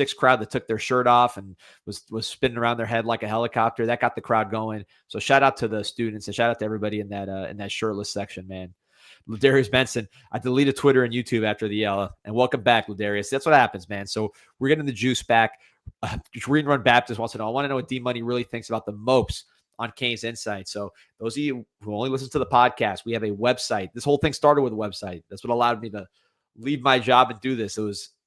6 crowd that took their shirt off and was spinning around their head like a helicopter. That got the crowd going. So shout out to the students and shout out to everybody in that shirtless section, man. Ladarius Benson, I deleted Twitter and YouTube after the yell. And welcome back, Ladarius. That's what happens, man. So we're getting the juice back. Green Run Baptist wants to know, I want to know what D-Money really thinks about the mopes on CanesInSight. So those of you who only listen to the podcast, we have a website. This whole thing started with a website. That's what allowed me to leave my job and do this.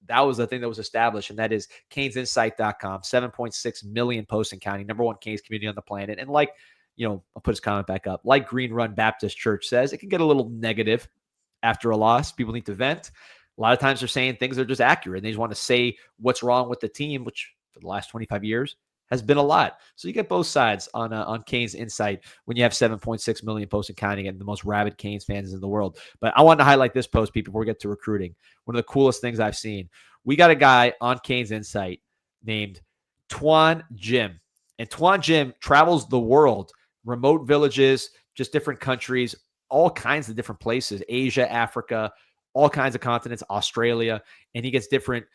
That was the thing that was established, and that is CanesInsight.com. 7.6 million posts and counting, #1 Canes community on the planet. And like, I'll put his comment back up. Like Green Run Baptist Church says, it can get a little negative after a loss. People need to vent. A lot of times they're saying things are just accurate. And they just want to say what's wrong with the team, which for the last 25 years has been a lot. So you get both sides on CanesInsight when you have 7.6 million posts and counting and the most rabid Canes fans in the world. But I wanted to highlight this post, Pete, before we get to recruiting. One of the coolest things I've seen. We got a guy on CanesInsight named Tuan Jim. And Tuan Jim travels the world, remote villages, just different countries, all kinds of different places, Asia, Africa, all kinds of continents, Australia. And he gets different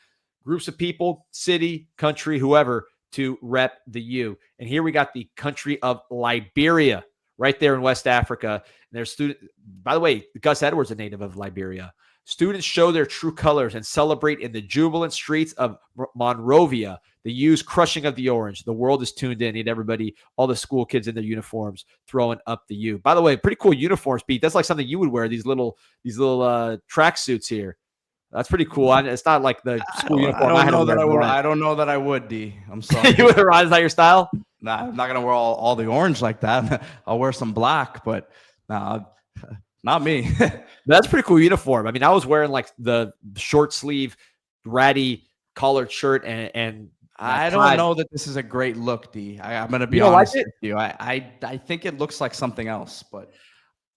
groups of people, city, country, whoever, to rep the U. And here we got the country of Liberia right there in West Africa. And there's students, by the way, Gus Edwards, a native of Liberia. Students show their true colors and celebrate in the jubilant streets of Monrovia, the U's crushing of the orange. The world is tuned in. Need everybody, all the school kids in their uniforms throwing up the U. By the way, pretty cool uniforms, Pete. That's like something you would wear, these little track suits here. That's pretty cool. It's not like the school uniform. I don't know that I would, D. I'm sorry. You would ride, is that your style? Nah, I'm not gonna wear all the orange like that. I'll wear some black, but nah, not me. That's a pretty cool uniform. I mean, I was wearing like the short sleeve, ratty collared shirt, and I don't know that this is a great look, D. I'm gonna be honest with you. I think it looks like something else, but.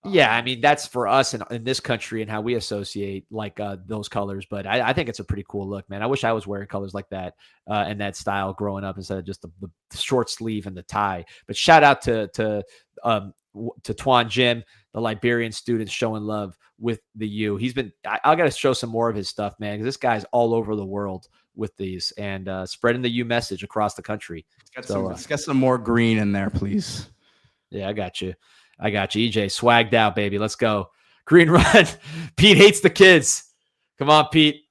Yeah, I mean, that's for us in this country and how we associate like those colors. But I think it's a pretty cool look, man. I wish I was wearing colors like that and that style growing up instead of just the short sleeve and the tie. But shout out to Tuan Jim, the Liberian student showing love with the U. I got to show some more of his stuff, man, because this guy's all over the world with these and spreading the U message across the country. Let's get some more green in there, please. Yeah, I got you. EJ, swagged out, baby. Let's go. Green Run. Pete hates the kids. Come on, Pete.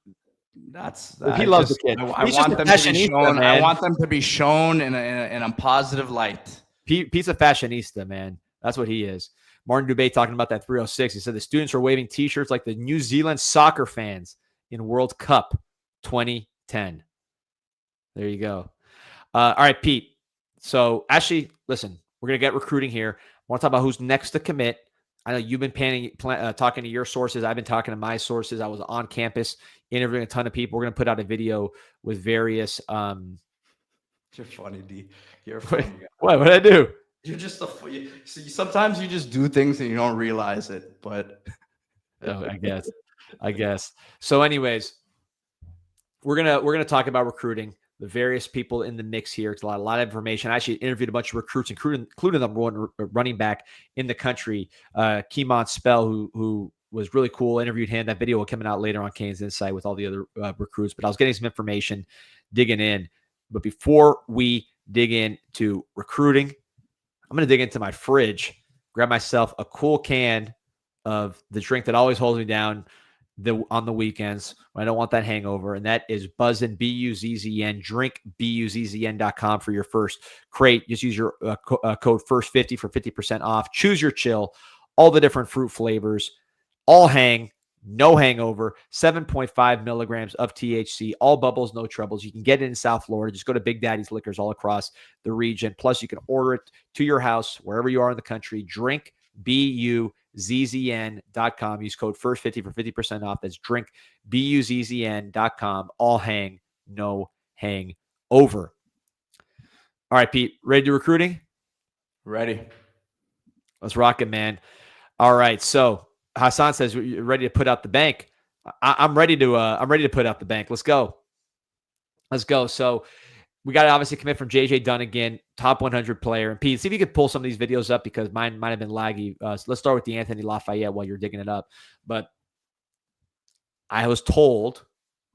He loves the kids. I want them to be shown in a positive light. Pete's a fashionista, man. That's what he is. Martin Dubé talking about that 306. He said the students are waving T-shirts like the New Zealand soccer fans in World Cup 2010. There you go. All right, Pete. So actually, listen, we're going to get recruiting here. I want to talk about who's next to commit. I know you've been talking to your sources. I've been talking to my sources. I was on campus interviewing a ton of people. We're going to put out a video with various. You're funny, D. You're funny. What did I do? You're just sometimes you just do things and you don't realize it. But I guess. So, anyways, we're gonna talk about recruiting. The various people in the mix here. It's a lot of information. I actually interviewed a bunch of recruits, including the number one running back in the country, Keemon Spell, who was really cool. Interviewed him. That video will coming out later on CanesInSight with all the other recruits. But I was getting some information, digging in. But before we dig into recruiting, I'm going to dig into my fridge, grab myself a cool can of the drink that always holds me down on the weekends when I don't want that hangover, and that is BUZZN, BUZZN. Drink BUZZN.com for your first crate. Just use your code FIRST50 for 50% off. Choose your chill, all the different fruit flavors, all hang, no hangover, 7.5 milligrams of THC, all bubbles, no troubles. You can get it in South Florida. Just go to Big Daddy's Liquors all across the region. Plus, you can order it to your house wherever you are in the country. Drink BUZZN.com. Use code FIRST50 for 50% off. That's drink BUZZN.com. All hang, no hang over. All right, Pete, ready to recruiting? Ready. Let's rock it, man. All right. So Hassan says you're ready to put out the bank. I'm ready to put out the bank. Let's go. So we got to obviously commit from JJ Dunnigan, top 100 player. And Pete, see if you could pull some of these videos up because mine might have been laggy. So let's start with the Anthony Lafayette while you're digging it up. But I was told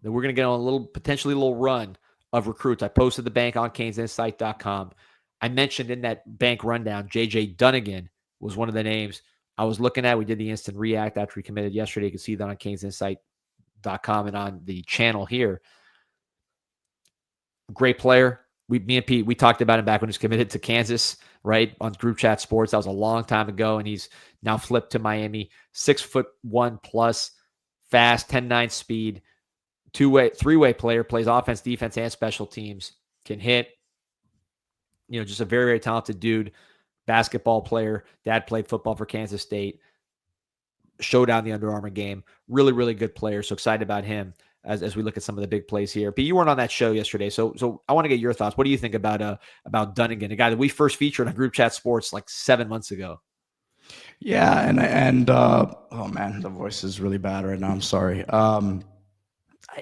that we're going to get on potentially a little run of recruits. I posted the bank on CanesInSight.com. I mentioned in that bank rundown, JJ Dunnigan was one of the names I was looking at. We did the instant react after he committed yesterday. You can see that on CanesInSight.com and on the channel here. Great player. Me and Pete, we talked about him back when he was committed to Kansas, right? On Group Chat Sports. That was a long time ago. And he's now flipped to Miami. 6'1" plus, fast, 10.9 speed, three-way player, plays offense, defense, and special teams, can hit. Just a very, very talented dude, basketball player. Dad played football for Kansas State. Showdown the Under Armour game. Really, really good player. So excited about him as we look at some of the big plays here. But you weren't on that show yesterday, so I want to get your thoughts. What do you think about Dunnigan, a guy that we first featured on Group Chat Sports like 7 months ago? Yeah, and oh man, the voice is really bad right now. I'm sorry.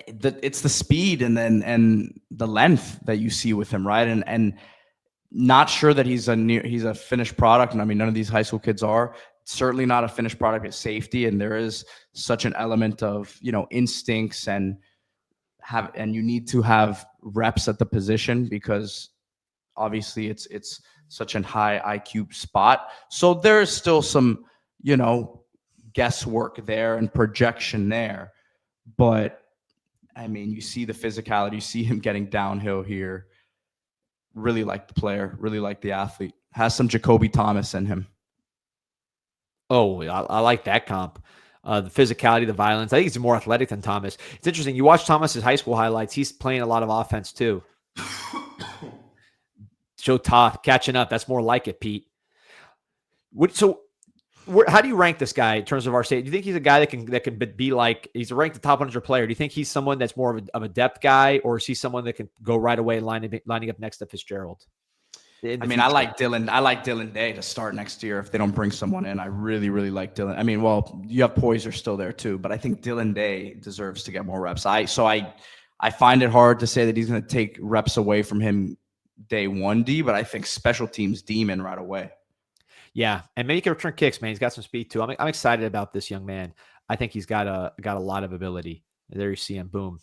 It's the speed and the length that you see with him, right? And not sure that he's a finished product. And I mean, none of these high school kids are. Certainly not a finished product at safety. And there is such an element of, instincts and you need to have reps at the position because obviously it's such a high IQ spot. So there's still some, guesswork there and projection there. But I mean, you see the physicality, you see him getting downhill here. Really like the player, really like the athlete. Has some Jacoby Thomas in him. Oh, I like that comp. The physicality, the violence. I think he's more athletic than Thomas. It's interesting. You watch Thomas's high school highlights. He's playing a lot of offense too. Joe Toth catching up. That's more like it, Pete. How do you rank this guy in terms of our state? Do you think he's a guy that can be like, he's ranked the top 100 player? Do you think he's someone that's more of a depth guy, or is he someone that can go right away lining up next to Fitzgerald? I like Dylan. I like Dylan Day to start next year if they don't bring someone in. I really, really like Dylan. I mean, well, you have Poiser still there too, but I think Dylan Day deserves to get more reps. I find it hard to say that he's going to take reps away from him day 1D, but I think special teams demon right away. Yeah, and maybe he can return kicks, man. He's got some speed too. I'm excited about this young man. I think he's got a lot of ability. There you see him, boom,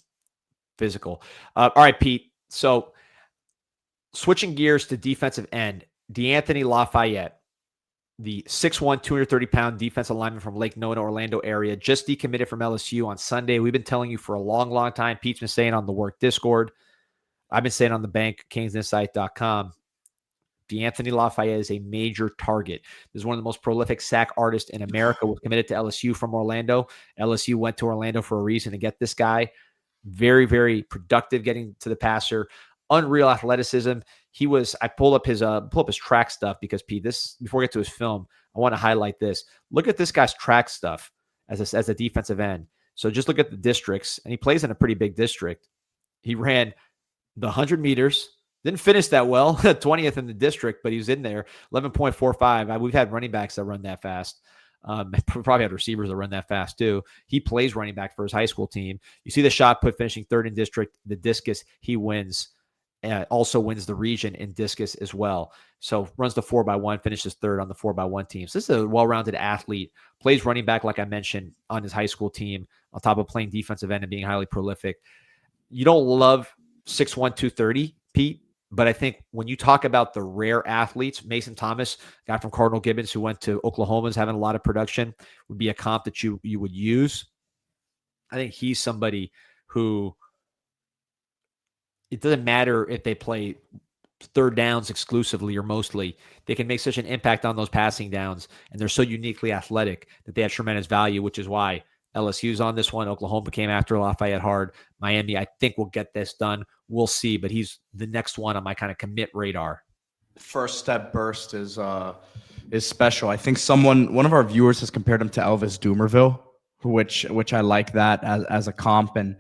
physical. All right, Pete. So switching gears to defensive end, DeAnthony Lafayette, the 6'1", 230-pound defensive lineman from Lake Nona, Orlando area, just decommitted from LSU on Sunday. We've been telling you for a long, long time. Pete's been saying on the work Discord. I've been saying on the bank, CanesInsight.com. DeAnthony Lafayette is a major target. This is one of the most prolific sack artists in America. Was committed to LSU from Orlando. LSU went to Orlando for a reason to get this guy. Very, very productive getting to the passer. Unreal athleticism. I pull up his track stuff because Pete, before we get to his film, I want to highlight this. Look at this guy's track stuff as a defensive end. So just look at the districts, and he plays in a pretty big district. He ran the 100 meters. Didn't finish that well, 20th in the district, but he was in there, 11.45. We've had running backs that run that fast. Probably had receivers that run that fast too. He plays running back for his high school team. You see the shot put finishing third in district, the discus, he wins. Also wins the region in discus as well. So runs the 4x1, finishes third on the 4x1 team. So this is a well-rounded athlete. Plays running back, like I mentioned, on his high school team, on top of playing defensive end and being highly prolific. You don't love 6'1", 230, Pete, but I think when you talk about the rare athletes, Mason Thomas, guy from Cardinal Gibbons who went to Oklahoma, is having a lot of production, would be a comp that you would use. I think he's somebody who, it doesn't matter if they play third downs exclusively or mostly, they can make such an impact on those passing downs, and they're so uniquely athletic that they have tremendous value, which is why LSU's on this one. Oklahoma came after Lafayette hard. Miami, I think, will get this done. We'll see, but he's the next one on my kind of commit radar. First step burst is special. I think one of our viewers has compared him to Elvis Dumervil, which I like that as a comp. And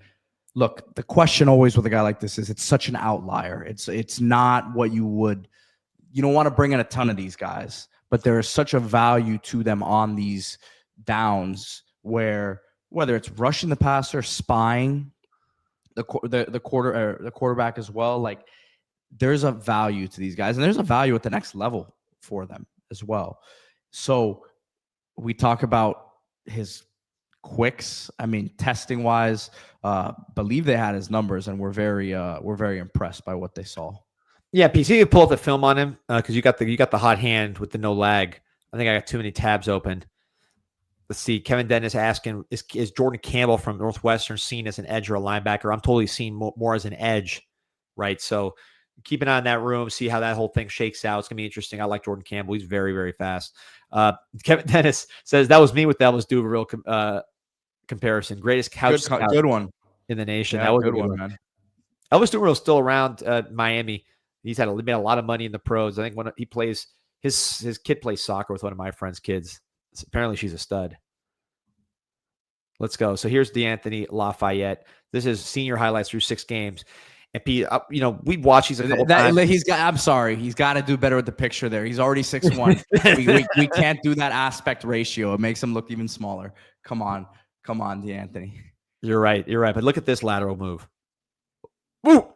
look, the question always with a guy like this is it's such an outlier. It's not what you don't want to bring in a ton of these guys, but there is such a value to them on these downs where whether it's rushing the passer, spying the quarterback as well, like there's a value to these guys, and there's a value at the next level for them as well. So we talk about his quicks. I mean, testing wise, believe they had his numbers, and we're very impressed by what they saw. Yeah, PC, you pull up the film on him because you got the hot hand with the no lag. I think I got too many tabs open. Let's see. Kevin Dennis asking, is Jordan Campbell from Northwestern seen as an edge or a linebacker? I'm totally seen more as an edge, right? So keep an eye on that room, see how that whole thing shakes out. It's going to be interesting. I like Jordan Campbell. He's very, very fast. Kevin Dennis says, that was me with the Elvis Duberville comparison. Greatest couch Good one in the nation. Yeah, that was good a good one, man. Elvis Duberville's still around Miami. He's made a lot of money in the pros. I think when he plays, his kid plays soccer with one of my friend's kids. Apparently she's a stud. Let's go. So here's DeAnthony Lafayette. This is senior highlights through 6 games. And Pete, we'd watch these a couple times. I'm sorry. He's got to do better with the picture there. He's already 6'1". we can't do that aspect ratio. It makes him look even smaller. Come on, DeAnthony. You're right. But look at this lateral move. Woo!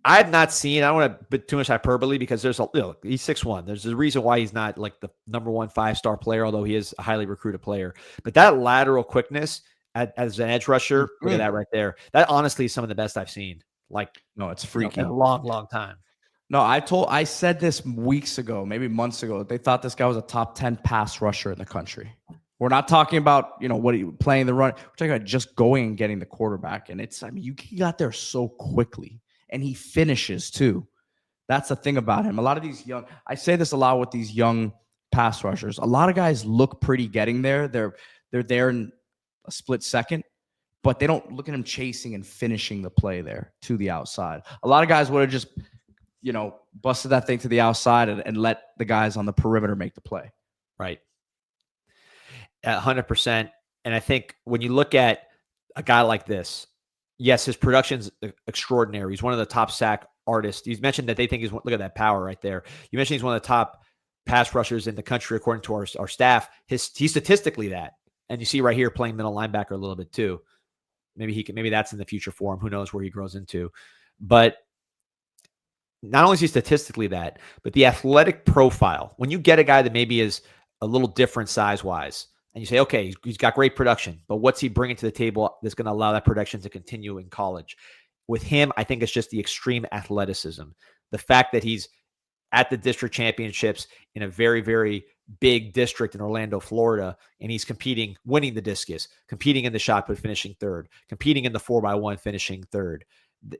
I have not seen, I don't want to put too much hyperbole because he's 6'1". There's a reason why he's not like the number 1 5-star player, although he is a highly recruited player. But that lateral quickness as an edge rusher, look at that right there. That honestly is some of the best I've seen. No, it's freaky. In a long, long time. No, I said this weeks ago, maybe months ago. They thought this guy was a top 10 pass rusher in the country. We're not talking about, what he playing the run. We're talking about just going and getting the quarterback. And he got there so quickly. And he finishes too. That's the thing about him. A lot of these I say this a lot with these young pass rushers. A lot of guys look pretty getting there. They're there in a split second, but they don't look at him chasing and finishing the play there to the outside. A lot of guys would have just, busted that thing to the outside and let the guys on the perimeter make the play. Right. 100%. And I think when you look at a guy like this, yes, his production's extraordinary. He's one of the top sack artists. You mentioned that they think look at that power right there. You mentioned he's one of the top pass rushers in the country, according to our staff. He's statistically that. And you see right here playing middle linebacker a little bit too. Maybe that's in the future for him. Who knows where he grows into. But not only is he statistically that, but the athletic profile. When you get a guy that maybe is a little different size-wise, and you say, okay, he's got great production, but what's he bringing to the table that's going to allow that production to continue in college? With him, I think it's just the extreme athleticism. The fact that he's at the district championships in a very, very big district in Orlando, Florida, and he's competing, winning the discus, competing in the shot put, finishing third, competing in the 4x1, finishing third.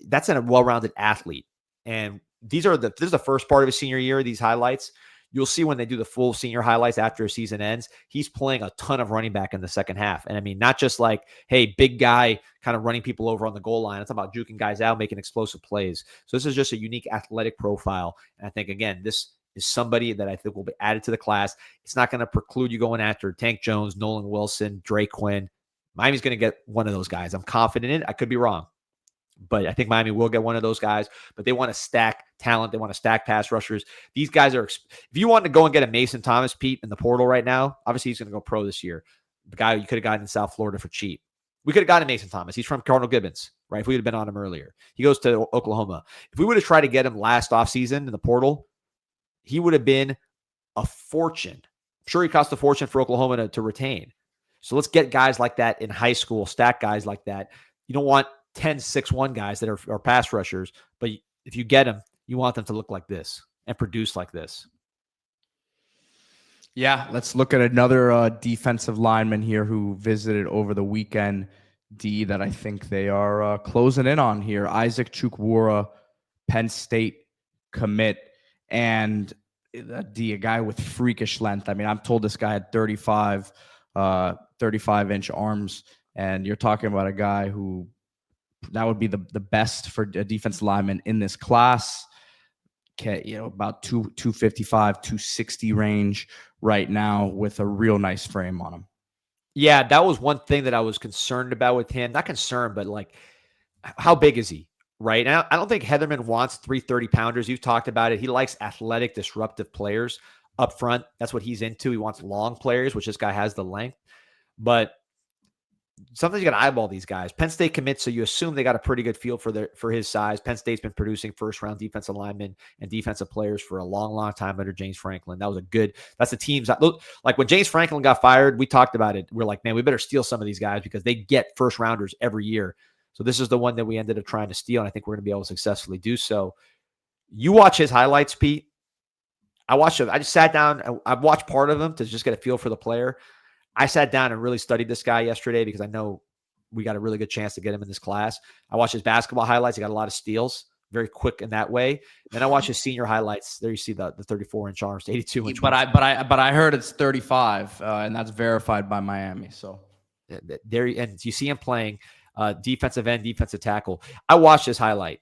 That's a well-rounded athlete. And this is the first part of his senior year, these highlights. You'll see when they do the full senior highlights after his season ends, he's playing a ton of running back in the second half. And I mean, not just like, hey, big guy kind of running people over on the goal line. It's about juking guys out, making explosive plays. So this is just a unique athletic profile. And I think, again, this is somebody that I think will be added to the class. It's not going to preclude you going after Tank Jones, Nolan Wilson, Drake Quinn. Miami's going to get one of those guys. I'm confident in it. I could be wrong. But I think Miami will get one of those guys. But they want to stack talent. They want to stack pass rushers. These guys are – if you want to go and get a Mason Thomas, Pete, in the portal right now, obviously he's going to go pro this year. The guy you could have gotten in South Florida for cheap. We could have gotten Mason Thomas. He's from Cardinal Gibbons, right? If we would have been on him earlier. He goes to Oklahoma. If we would have tried to get him last offseason in the portal, he would have been a fortune. I'm sure he cost a fortune for Oklahoma to retain. So let's get guys like that in high school, stack guys like that. You don't want 10-6-1 guys that are pass rushers, but if you get them, you want them to look like this and produce like this. Yeah, let's look at another defensive lineman here who visited over the weekend, that I think they are closing in on here. Isaac Chukwura, Penn State commit, and a guy with freakish length. I mean, I'm told this guy had 35-inch arms, and you're talking about a guy who that would be the best for a defensive lineman in this class. About 255, 260 range right now with a real nice frame on him. Yeah, that was one thing that I was concerned about with him. Not concerned, but like, how big is he? Right. And I don't think Heatherman wants 330-pounders. You've talked about it. He likes athletic, disruptive players up front. That's what he's into. He wants long players, which this guy has the length. But sometimes you got to eyeball these guys. Penn State commits, so you assume they got a pretty good feel for his size. Penn State's been producing first-round defensive linemen and defensive players for a long, long time under James Franklin. That's the teams. Like when James Franklin got fired, we talked about it. We're like, man, we better steal some of these guys because they get first-rounders every year. So this is the one that we ended up trying to steal, and I think we're going to be able to successfully do so. You watch his highlights, Pete. I watched it. I just sat down. I watched part of them to just get a feel for the player. I sat down and really studied this guy yesterday because I know we got a really good chance to get him in this class. I watched his basketball highlights. He got a lot of steals, very quick in that way. Then I watched his senior highlights. There you see the 34-inch arms, 82-inch. But I heard it's 35, and that's verified by Miami. So there, and you see him playing defensive end, defensive tackle. I watched his highlight,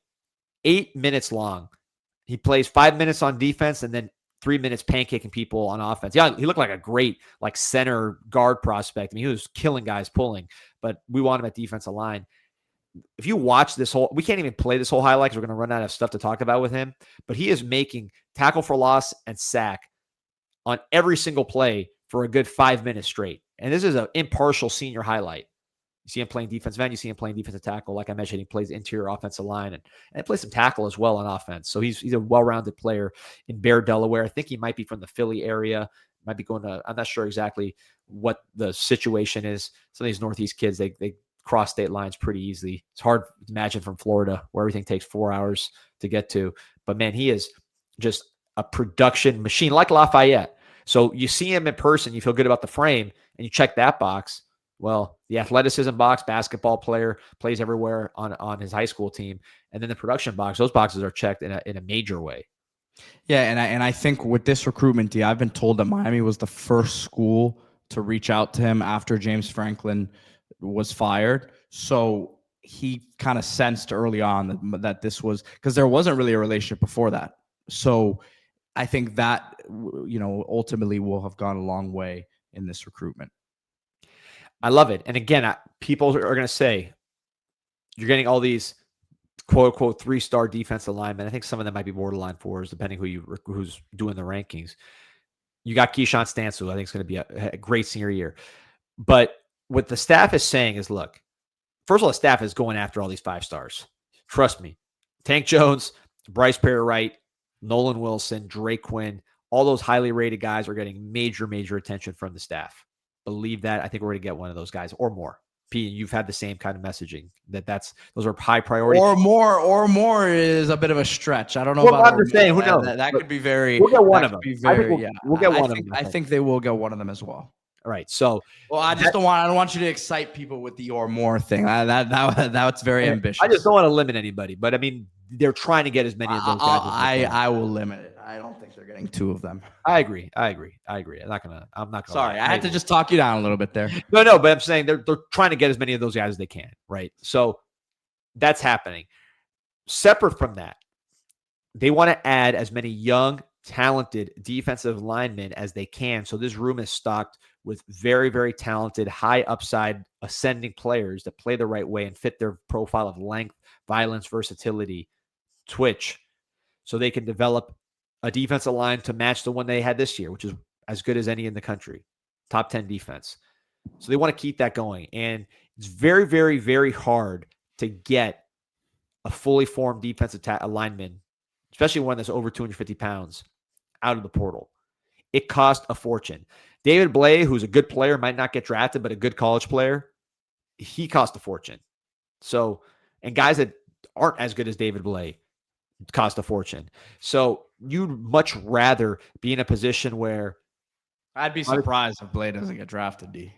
8 minutes long. He plays 5 minutes on defense and then 3 minutes pancaking people on offense. Yeah, he looked like a great center guard prospect. I mean, he was killing guys pulling, but we want him at defensive line. If you watch this we can't even play this whole highlight because we're going to run out of stuff to talk about with him, but he is making tackle for loss and sack on every single play for a good 5 minutes straight. And this is an impartial senior highlight. You see him playing defensive end. You see him playing defensive tackle. Like I mentioned, he plays interior offensive line and plays some tackle as well on offense. So he's a well-rounded player in Bear, Delaware. I think he might be from the Philly area. Might be going to – I'm not sure exactly what the situation is. Some of these Northeast kids, they cross state lines pretty easily. It's hard to imagine from Florida where everything takes 4 hours to get to. But, man, he is just a production machine like Lafayette. So you see him in person, you feel good about the frame, and you check that box. Well, the athleticism box, basketball player, plays everywhere on his high school team. And then the production box, those boxes are checked in a major way. Yeah, and I think with this recruitment, I've been told that Miami was the first school to reach out to him after James Franklin was fired. So he kind of sensed early on that this was – because there wasn't really a relationship before that. So I think that, ultimately will have gone a long way in this recruitment. I love it. And again, people are going to say, you're getting all these quote unquote 3-star defensive linemen. I think some of them might be borderline 4s, depending who's doing the rankings. You got Keyshawn Stansel, who I think is going to be a great senior year. But what the staff is saying is, look, first of all, the staff is going after all these 5 stars. Trust me. Tank Jones, Bryce Perry-Wright, Nolan Wilson, Drake Quinn, all those highly rated guys are getting major, major attention from the staff. Believe that. I think we're going to get one of those guys or more. P, you've had the same kind of messaging those are high priority. Or more is a bit of a stretch. I don't know. Well, about I'm just saying, who knows? That could be very. We'll get one of them. We'll get one of them. I think they will get one of them as well. All right. So, well, I don't want you to excite people with the or more thing. That's very ambitious. I just don't want to limit anybody, but I mean, they're trying to get as many of those guys. I will limit it. I don't think they're getting 2 of them. I agree. I'm not gonna. Sorry, I had to just talk you down a little bit there. No, but I'm saying they're trying to get as many of those guys as they can, right? So that's happening. Separate from that, they want to add as many young, talented defensive linemen as they can. So this room is stocked with very, very talented, high upside, ascending players that play the right way and fit their profile of length, violence, versatility, twitch, so they can develop a defensive line to match the one they had this year, which is as good as any in the country, top 10 defense. So they want to keep that going. And it's very, very, very hard to get a fully formed defensive lineman, especially one that's over 250 pounds, out of the portal. It cost a fortune. David Blay, who's a good player, might not get drafted, but a good college player, he cost a fortune. So, and guys that aren't as good as David Blay cost a fortune. So you'd much rather be in a position where I'd be surprised if Blay doesn't get drafted, D.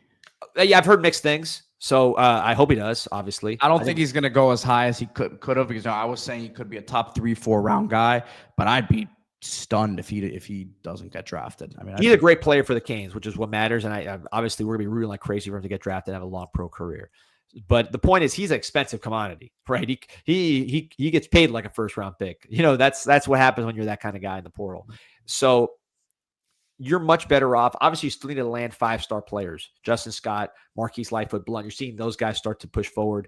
Yeah, I've heard mixed things. So I hope he does, obviously. I don't think he's going to go as high as he could have, because I was saying he could be a top 3-4 round guy, but I'd be stunned if he doesn't get drafted. I mean, he's a great player for the Canes, which is what matters. And I obviously we're going to be rooting like crazy for him to get drafted and have a long pro career. But the point is, he's an expensive commodity, right? He gets paid like a first round pick. That's what happens when you're that kind of guy in the portal. So you're much better off. Obviously, you still need to land 5-star players. Justin Scott, Marquise Lightfoot, Blunt. You're seeing those guys start to push forward.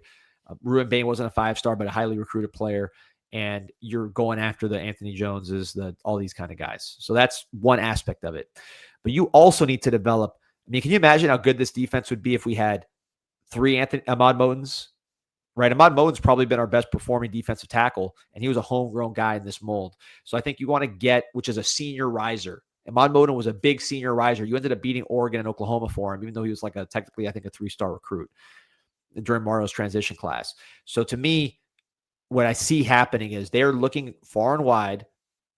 Ruben Bain wasn't a 5-star, but a highly recruited player. And you're going after the Anthony Joneses, all these kind of guys. So that's one aspect of it. But you also need to develop. I mean, can you imagine how good this defense would be if we had 3 Ahmad Modens, right? Ahmad Moden's probably been our best performing defensive tackle, and he was a homegrown guy in this mold. So I think you want to get, which is a senior riser. Ahmad Moden was a big senior riser. You ended up beating Oregon and Oklahoma for him, even though he was like technically, I think, a 3-star recruit during Mario's transition class. So to me, what I see happening is they're looking far and wide,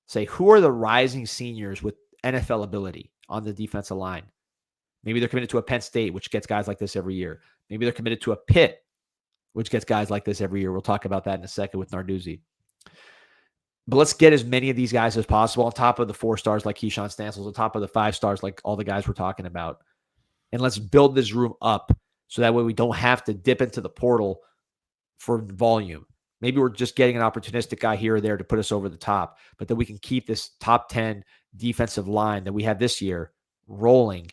say, who are the rising seniors with NFL ability on the defensive line? Maybe they're committed to a Penn State, which gets guys like this every year. Maybe they're committed to a Pitt, which gets guys like this every year. We'll talk about that in a second with Narduzzi. But let's get as many of these guys as possible on top of the 4 stars like Keyshawn Stansels, on top of the 5 stars like all the guys we're talking about. And let's build this room up so that way we don't have to dip into the portal for volume. Maybe we're just getting an opportunistic guy here or there to put us over the top, but that we can keep this top 10 defensive line that we have this year rolling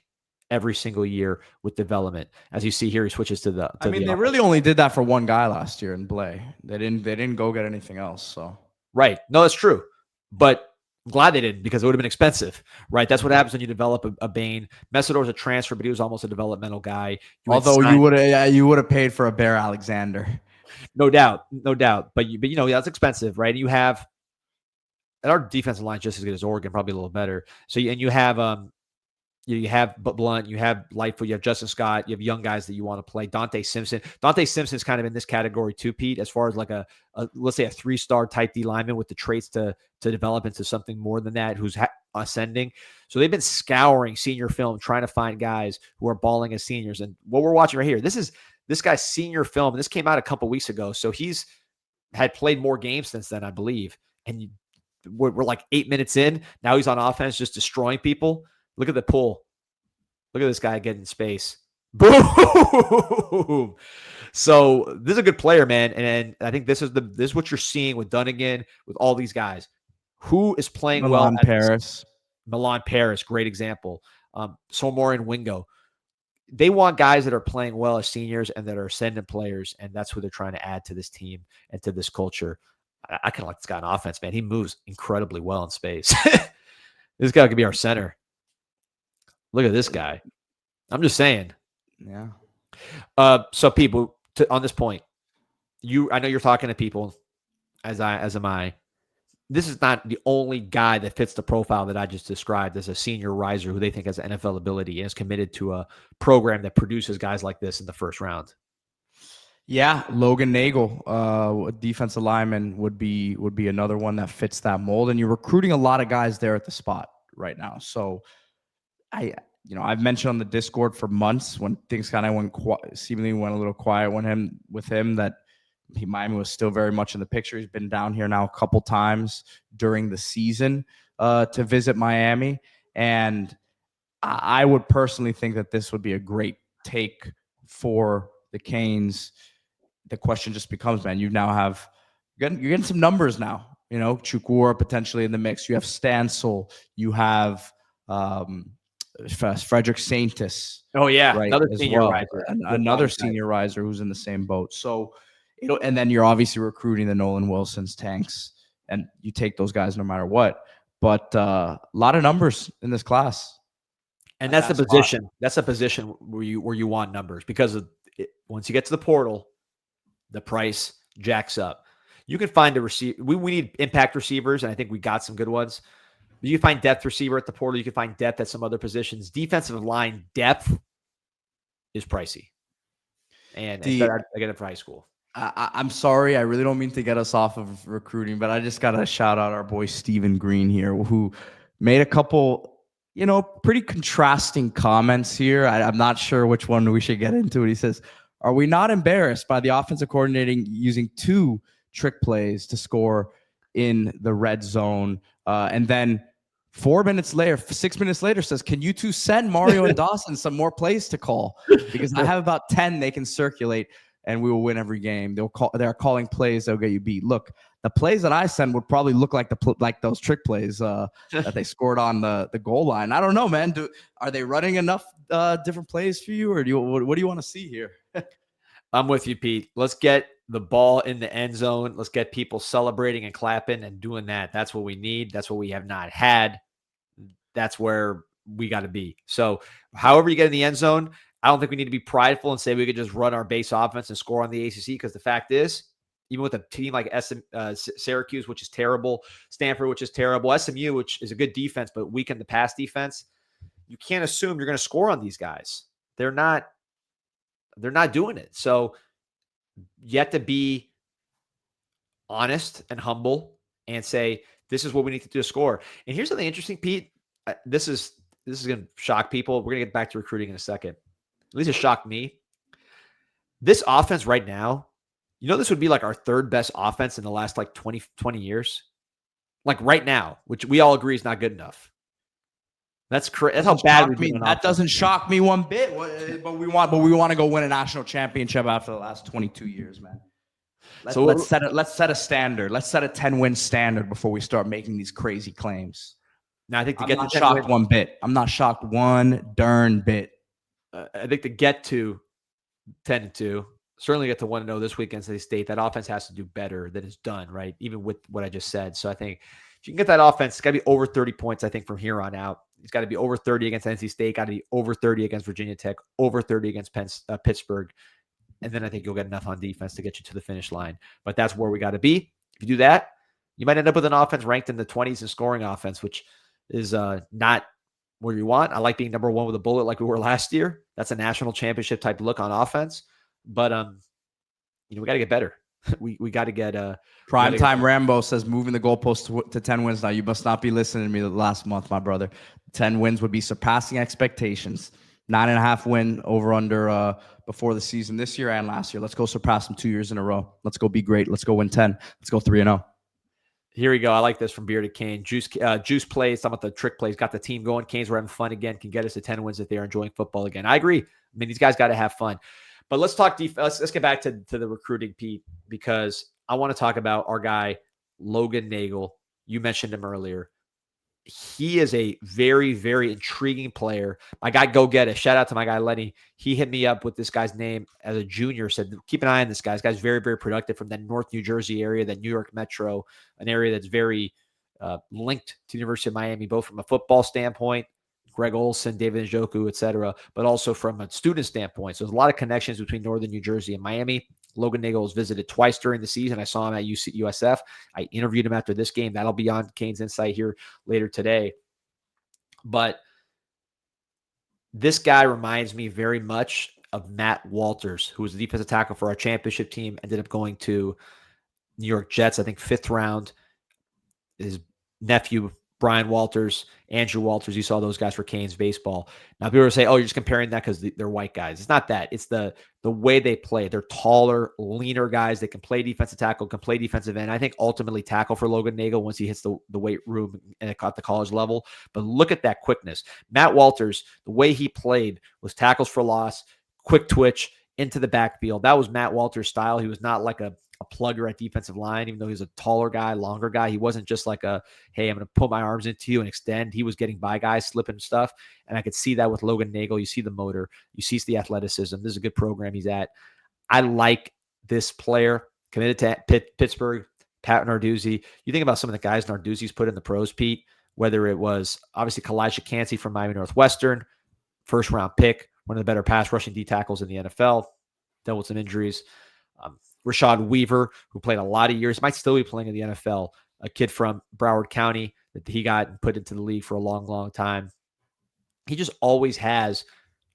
every single year with development. As you see here, he switches to the. They really only did that for one guy last year in Blay. They didn't go get anything else. So right, no, that's true, but I'm glad they didn't because it would have been expensive, right? That's what happens when you develop a Bane. Messidor was a transfer, but he was almost a developmental guy. Although you would have paid for a Bear Alexander. No doubt. But that's expensive, right? You have, and our defensive line is just as good as Oregon, probably a little better. So you have you have Blunt, you have Lightfoot, you have Justin Scott, you have young guys that you want to play. Dante Simpson's kind of in this category too, Pete, as far as like a let's say a 3-star type D lineman with the traits to develop into something more than that, who's ascending. So they've been scouring senior film, trying to find guys who are balling as seniors. And what we're watching right here, this guy's senior film. This came out a couple weeks ago. So he's had played more games since then, I believe. And we're like 8 minutes in. Now he's on offense, just destroying people. Look at the pull. Look at this guy getting space. Boom. So this is a good player, man. And I think this is what you're seeing with Dunnigan, with all these guys. Who is playing Milan Paris. Milan Paris, great example. Somor and Wingo. They want guys that are playing well as seniors and that are ascendant players, and that's who they're trying to add to this team and to this culture. I kind of like this guy on offense, man. He moves incredibly well in space. This guy could be our center. Look at this guy. I'm just saying. Yeah. So people, on this point, I know you're talking to people, as am I. This is not the only guy that fits the profile that I just described as a senior riser who they think has NFL ability and is committed to a program that produces guys like this in the first round. Yeah, Logan Nagel, defensive lineman, would be another one that fits that mold. And you're recruiting a lot of guys there at the spot right now. So I've mentioned on the Discord for months when things kind of seemingly went a little quiet with him that Miami was still very much in the picture. He's been down here now a couple times during the season to visit Miami. And I would personally think that this would be a great take for the Canes. The question just becomes, man, you're getting some numbers now. Chukwura potentially in the mix. You have Stansel. You have Frederick Saintis. Oh, yeah. Right, another senior riser. Another senior riser who's in the same boat. So, and then you're obviously recruiting the Nolan Wilsons, Tanks, and you take those guys no matter what. But a lot of numbers in this class. And that's the position. That's a position where you want numbers because once you get to the portal, the price jacks up. You can find a receiver. We need impact receivers, and I think we got some good ones. You can find depth receiver at the portal. You can find depth at some other positions. Defensive line depth is pricey. And I get it for high school. I'm sorry. I really don't mean to get us off of recruiting, but I just got to shout out our boy Stephen Green here, who made a couple, pretty contrasting comments here. I'm not sure which one we should get into it. He says, "Are we not embarrassed by the offensive coordinating using 2 trick plays to score in the red zone?" And then 6 minutes later says, "Can you 2 send Mario and Dawson some more plays to call? Because I have about 10 they can circulate and we will win every game. They're calling plays that'll get you beat." Look, the plays that I send would probably look like those trick plays that they scored on the goal line. I don't know, man. Are they running enough different plays for you, or what do you want to see here? I'm with you, Pete. Let's get the ball in the end zone. Let's get people celebrating and clapping and doing that. That's what we need. That's what we have not had. That's where we got to be. So however you get in the end zone, I don't think we need to be prideful and say we could just run our base offense and score on the ACC, because the fact is, even with a team like Syracuse, which is terrible, Stanford, which is terrible, SMU, which is a good defense but weak in the pass defense, you can't assume you're going to score on these guys. They're not doing it. So you have to be honest and humble and say, this is what we need to do to score. And here's something interesting, Pete. This is going to shock people. We're going to get back to recruiting in a second. At least it shocked me. This offense right now, this would be like our third best offense in the last like 20 years. Like right now, which we all agree is not good enough. That's how bad we've been. That doesn't shock me one bit. But we want to go win a national championship after the last 22 years, man. Let's set a standard. Let's set a 10-win standard before we start making these crazy claims. Now, I think I'm not shocked one bit. I'm not shocked one darn bit. I think to get to 10-2, certainly get to 1-0 this week against NC State, that offense has to do better than it's done, right? Even with what I just said. So I think if you can get that offense, it's got to be over 30 points, I think, from here on out. It's got to be over 30 against NC State, got to be over 30 against Virginia Tech, over 30 against Pittsburgh. And then I think you'll get enough on defense to get you to the finish line. But that's where we got to be. If you do that, you might end up with an offense ranked in the 20s in scoring offense, which is not where you want. I like being number one with a bullet like we were last year. That's a national championship type look on offense. But, we got to get better. we got to get Primetime Rambo says moving the goalpost to 10 wins now. You must not be listening to me last month, my brother. 10 wins would be surpassing expectations. 9.5 win over under before the season this year and last year. Let's go surpass them 2 years in a row. Let's go be great. Let's go win 10. Let's go 3-0. Here we go. I like this from Bearded Kane. Juice plays. Talking about the trick plays. Got the team going. Canes were having fun again. Can get us to 10 wins if they are enjoying football again. I agree. I mean, these guys got to have fun. But let's talk defense. Let's get back to the recruiting, Pete, because I want to talk about our guy, Logan Nagel. You mentioned him earlier. He is a very, very intriguing player. My guy, Go Get It. Shout out to my guy, Lenny. He hit me up with this guy's name as a junior, said, keep an eye on this guy. This guy's very, very productive from that North New Jersey area, that New York Metro, an area that's very linked to the University of Miami, both from a football standpoint, Greg Olson, David Njoku, et cetera, but also from a student standpoint. So there's a lot of connections between Northern New Jersey and Miami. Logan Nagel was visited twice during the season. I saw him at USF. I interviewed him after this game. That'll be on CanesInSight here later today. But this guy reminds me very much of Matt Walters, who was the defensive tackle for our championship team, ended up going to New York Jets, I think 5th round. His nephew, Brian Walters, Andrew Walters, you saw those guys for Canes baseball. Now people say, oh, you're just comparing that because they're white guys. It's not that. It's the way they play. They're taller, leaner guys. They can play defensive tackle, can play defensive end. I think ultimately tackle for Logan Nagel once he hits the weight room and at the college level. But look at that quickness. Matt Walters, the way he played was tackles for loss, quick twitch into the backfield. That was Matt Walters' style. He was not like a plugger at defensive line, even though he's a taller guy, longer guy. He wasn't just like hey, I'm going to put my arms into you and extend. He was getting by guys, slipping stuff. And I could see that with Logan Nagel. You see the motor, you see the athleticism. This is a good program he's at. I like this player, committed to Pittsburgh, Pat Narduzzi. You think about some of the guys Narduzzi's put in the pros, Pete, whether it was obviously Kalijah Cansey from Miami Northwestern, 1st round pick, one of the better pass rushing D tackles in the NFL, dealt with some injuries. Rashad Weaver, who played a lot of years, might still be playing in the NFL, a kid from Broward County that he got and put into the league for a long, long time. He just always has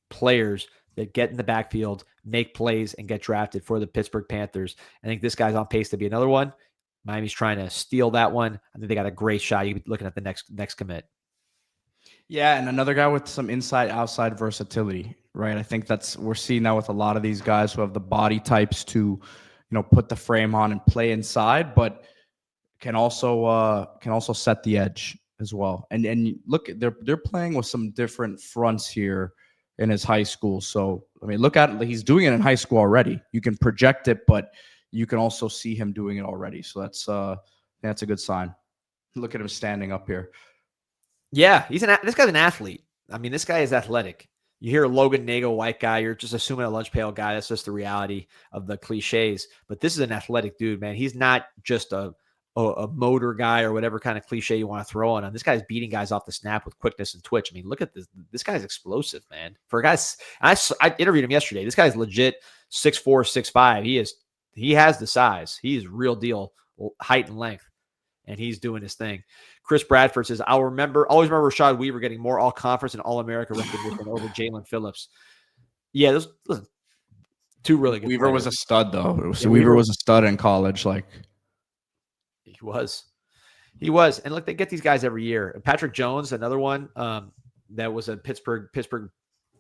players that get in the backfield, make plays, and get drafted for the Pittsburgh Panthers. I think this guy's on pace to be another one. Miami's trying to steal that one. I think they got a great shot. You'll be looking at the next commit. Yeah, and another guy with some inside-outside versatility, right? I think we're seeing that with a lot of these guys who have the body types to put the frame on and play inside, but can also set the edge as well. And look, they're playing with some different fronts here in his high school. So I mean, look at it. He's doing it in high school already. You can project it, but you can also see him doing it already. So that's a good sign. Look at him standing up here. Yeah, this guy's an athlete. I mean, this guy is athletic. You hear Logan Nagel, white guy, you're just assuming a lunch pail guy. That's just the reality of the cliches. But this is an athletic dude, man. He's not just a a motor guy or whatever kind of cliche you want to throw on him. This guy's beating guys off the snap with quickness and twitch. I mean, look at this. This guy's explosive, man. For a guy, I interviewed him yesterday. This guy's legit 6'4", 6'5". He has the size. He is real deal height and length, and he's doing his thing. Chris Bradford says, always remember Rashad Weaver getting more all-conference and all-America recognition over Jalen Phillips. Yeah, those two really good Weaver players. was a stud, though. Weaver was a stud in college. Like, he was. And look, they get these guys every year. Patrick Jones, another one that was a Pittsburgh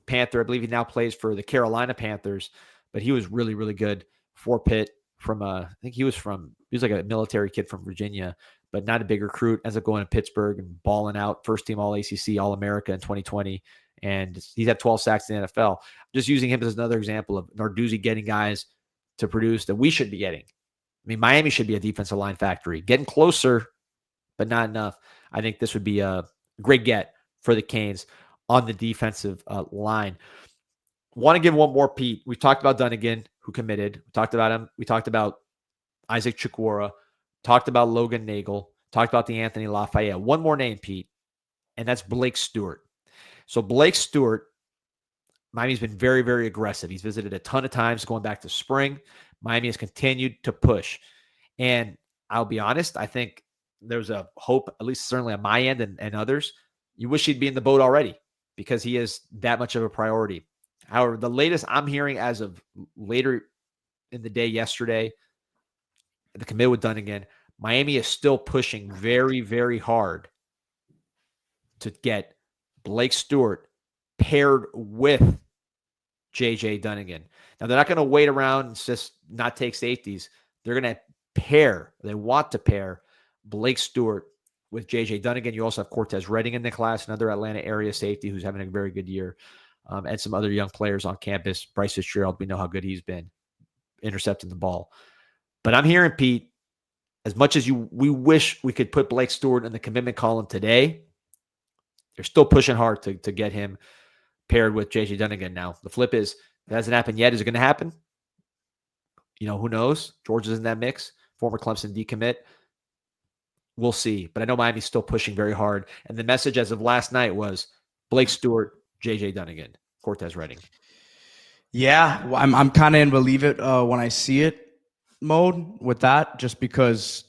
Panther. I believe he now plays for the Carolina Panthers, but he was really, really good for Pitt from I think he was like a military kid from Virginia, but not a big recruit. Ends up going to Pittsburgh and balling out, first team All ACC, All America in 2020. And he's had 12 sacks in the NFL. Just using him as another example of Narduzzi getting guys to produce that we should be getting. I mean, Miami should be a defensive line factory, getting closer, but not enough. I think this would be a great get for the Canes on the defensive line. Want to give one more, Pete. We talked about Dunnigan, who committed. We talked about him. We talked about Isaac Chikwara. Talked about Logan Nagel. Talked about the Anthony Lafayette. One more name, Pete, and that's Blake Stewart. So Blake Stewart, Miami's been very, very aggressive. He's visited a ton of times going back to spring. Miami has continued to push. And I'll be honest, I think there's a hope, at least certainly on my end and others, you wish he'd be in the boat already because he is that much of a priority. However, the latest I'm hearing as of later in the day yesterday, the commit with Dunnigan, Miami is still pushing very, very hard to get Blake Stewart paired with JJ Dunnigan. Now, they're not going to wait around and just not take safeties. They're going to pair. They want to pair Blake Stewart with JJ Dunnigan. You also have Cortez Redding in the class, another Atlanta area safety who's having a very good year. And some other young players on campus. Bryce Fitzgerald, we know how good he's been intercepting the ball. But I'm hearing, Pete, as much as we wish we could put Blake Stewart in the commitment column today, they're still pushing hard to get him paired with JJ Dunnigan. Now, the flip is, it hasn't happened yet. Is it going to happen? Who knows? Georgia's in that mix. Former Clemson decommit. We'll see. But I know Miami's still pushing very hard. And the message as of last night was Blake Stewart, JJ Dunnigan, Cortez Redding. Yeah, well, I'm kind of in believe it when I see it mode with that, just because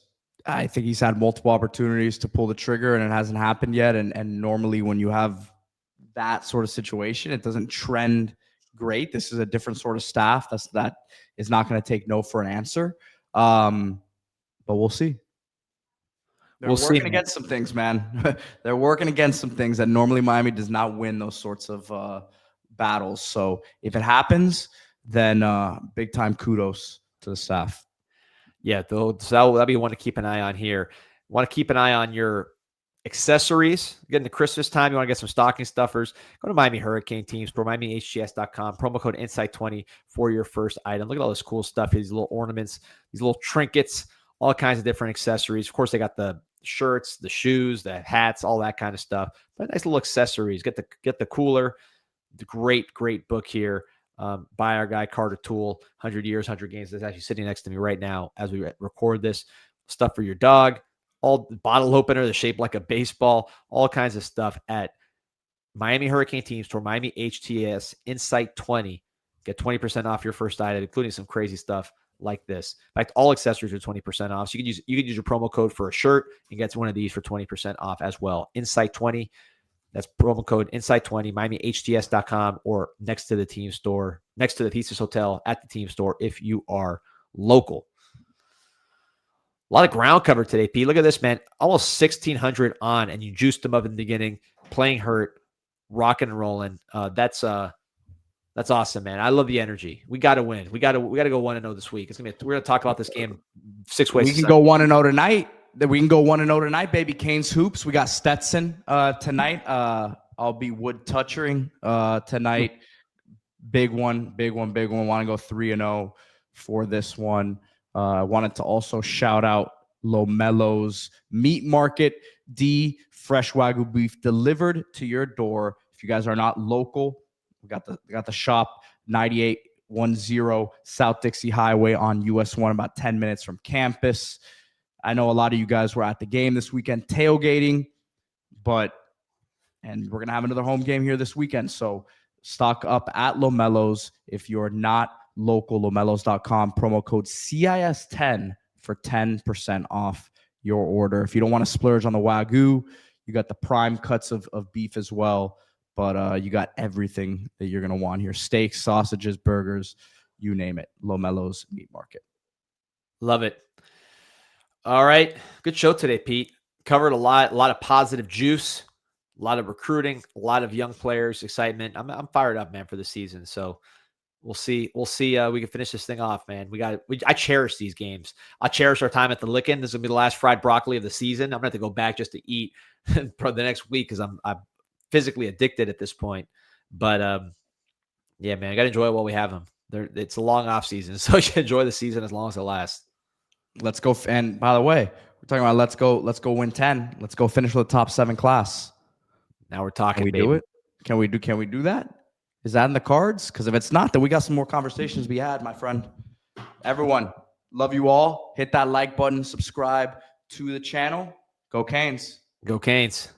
I think he's had multiple opportunities to pull the trigger and it hasn't happened yet. And normally when you have that sort of situation, it doesn't trend great. This is a different sort of staff that is not going to take no for an answer. But we'll see. They're working against some things, man. They're working against some things that normally Miami does not win those sorts of battles. So if it happens, then big time kudos to the staff. Yeah, so that'll be one to keep an eye on here. Want to keep an eye on your accessories. Getting to Christmas time, you want to get some stocking stuffers, go to Miami Hurricane Team Store, MiamiHTS.com, promo code INSIGHT20 for your first item. Look at all this cool stuff, these little ornaments, these little trinkets, all kinds of different accessories. Of course, they got the shirts, the shoes, the hats, all that kind of stuff. But nice little accessories. Get the cooler. The great book here by our guy Carter Toole, 100 Years, 100 Games. That's actually sitting next to me right now as we record this. Stuff for your dog, all bottle opener that's shaped like a baseball, all kinds of stuff at Miami Hurricane Team Store, Miami HTS Insight 20. Get 20% off your first item, including some crazy stuff like this. In fact, all accessories are 20% off. So you can use your promo code for a shirt and get one of these for 20% off as well. Insight 20. That's promo code INSIGHT20, MiamiHTS.com, or next to the team store, next to the Thesis Hotel at the team store if you are local. A lot of ground cover today, Pete. Look at this, man. Almost 1,600 on, and you juiced them up in the beginning, playing hurt, rocking and rolling. That's awesome, man. I love the energy. We got to win. We got to go 1-0 this week. We're going to talk about this game 6 ways. We can go 1-0 tonight. We can go 1-0 tonight, baby. Canes Hoops. We got Stetson tonight. I'll be wood touchering tonight. Big one. Want to go 3-0 for this one. I wanted to also shout out Lomelo's Meat Market. Fresh Wagyu beef delivered to your door. If you guys are not local, we got the shop 9810 South Dixie Highway on US 1, about 10 minutes from campus. I know a lot of you guys were at the game this weekend tailgating, and we're going to have another home game here this weekend. So stock up at Lomelo's. If you're not local, lomelos.com, promo code CIS10 for 10% off your order. If you don't want to splurge on the Wagyu, you got the prime cuts of beef as well. But you got everything that you're going to want here. Steaks, sausages, burgers, you name it. Lomelo's Meat Market. Love it. All right. Good show today, Pete. Covered a lot of positive juice, a lot of recruiting, a lot of young players, excitement. I'm fired up, man, for the season. So we'll see. We can finish this thing off, man. I cherish these games. I cherish our time at the Lickin'. This will be the last fried broccoli of the season. I'm going to have to go back just to eat for the next week because I'm physically addicted at this point. But yeah, man, I got to enjoy it while we have them. It's a long off season, so you should enjoy the season as long as it lasts. Let's go. And by the way, we're talking about let's go win 10. Let's go finish with the top 7 class. Now we're talking. Can we do it? Can we do that? Is that in the cards? Because if it's not, then we got some more conversations to be had, my friend. Everyone, love you all. Hit that like button, subscribe to the channel. Go Canes. Go Canes.